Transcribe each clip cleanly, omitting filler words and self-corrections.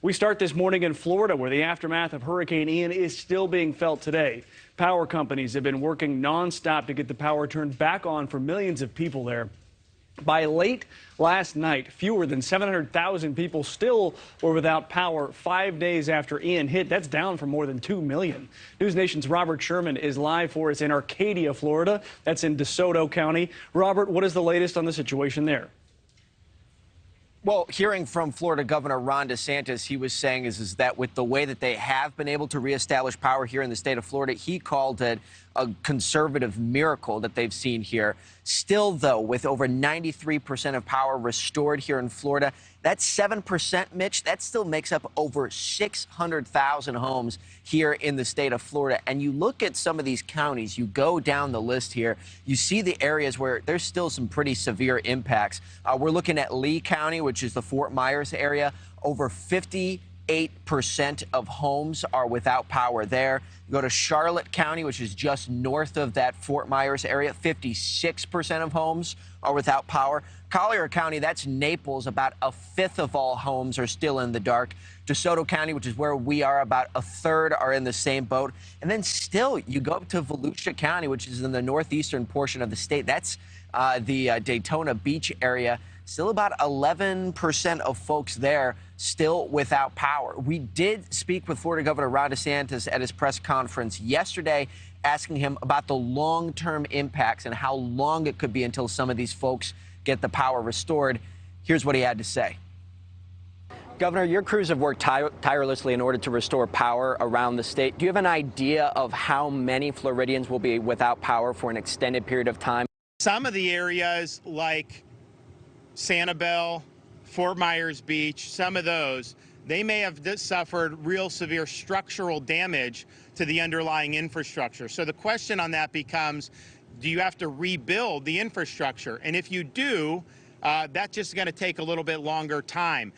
We start this morning in Florida, where the aftermath of Hurricane Ian is still being felt today. Power companies have been working nonstop to get the power turned back on for millions of people there. By late last night, fewer than 700,000 people still were without power 5 days after Ian hit. That's down from more than 2 million. NewsNation's Robert Sherman is live for us in Arcadia, Florida. That's in DeSoto County. Robert, what is the latest on the situation there? Well, hearing from Florida Governor Ron DeSantis, he was saying is that with the way that they have been able to reestablish power here in the state of Florida, he called it a conservative miracle that they've seen here. Still, though, with over 93% of power restored here in Florida, that's 7%, Mitch. That still makes up over 600,000 homes here in the state of Florida. And you look at some of these counties, you go down the list here, you see the areas where there's still some pretty severe impacts. We're looking at Lee County, which is the Fort Myers area. Over 58% of homes are without power there. You go to Charlotte County, which is just north of that Fort Myers area, 56% of homes are without power. Collier County, that's Naples, about a fifth of all homes are still in the dark. DeSoto County, which is where we are, about a third are in the same boat. And then still, you go up to Volusia County, which is in the northeastern portion of the state. That's the Daytona Beach area. Still about 11% of folks there still without power. We did speak with Florida Governor Ron DeSantis at his press conference yesterday, asking him about the long-term impacts and how long it could be until some of these folks get the power restored. Here's what he had to say. Governor, your crews have worked tirelessly in order to restore power around the state. Do you have an idea of how many Floridians will be without power for an extended period of time? Some of the areas like Sanibel, Fort Myers Beach, some of those, they may have suffered real severe structural damage to the underlying infrastructure. So the question on that becomes, do you have to rebuild the infrastructure? And if you do, that's just going to take a little bit longer time.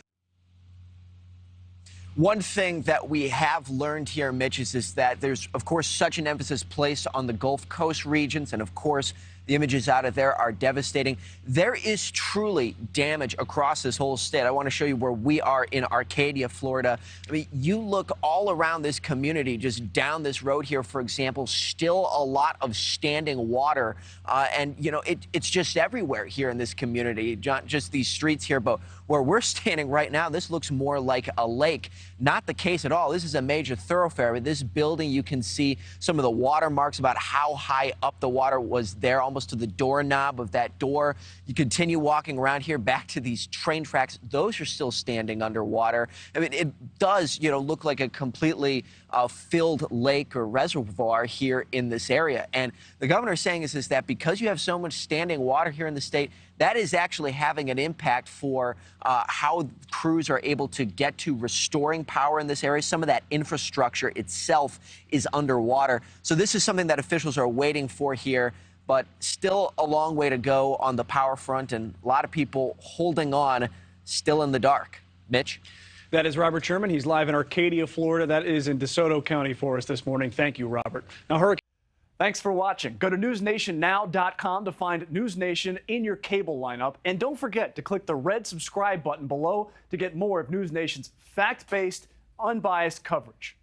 One thing that we have learned here, Mitch, is that there's, of course, such an emphasis placed on the Gulf Coast regions. And, of course, the images out of there are devastating. There is truly damage across this whole state. I want to show you where we are in Arcadia, Florida. I mean, you look all around this community, just down this road here, for example, still a lot of standing water. And, you know, it's just everywhere here in this community, not just these streets here, but where we're standing right now, this looks more like a lake. Not the case at all. This is a major thoroughfare. This building, you can see some of the watermarks about how high up the water was there, almost to the doorknob of that door. You continue walking around here back to these train tracks. Those are still standing underwater. I mean, it does, you know, look like a completely filled lake or reservoir here in this area. And the governor is saying is that because you have so much standing water here in the state, that is actually having an impact for how crews are able to get to restoring power in this area. Some of that infrastructure itself is underwater. So this is something that officials are waiting for here, but still a long way to go on the power front, and a lot of people holding on still in the dark. Mitch? That is Robert Sherman. He's live in Arcadia, Florida. That is in DeSoto County for us this morning. Thank you, Robert. Now, thanks for watching. Go to newsnationnow.com to find NewsNation in your cable lineup. And don't forget to click the red subscribe button below to get more of NewsNation's fact-based, unbiased coverage.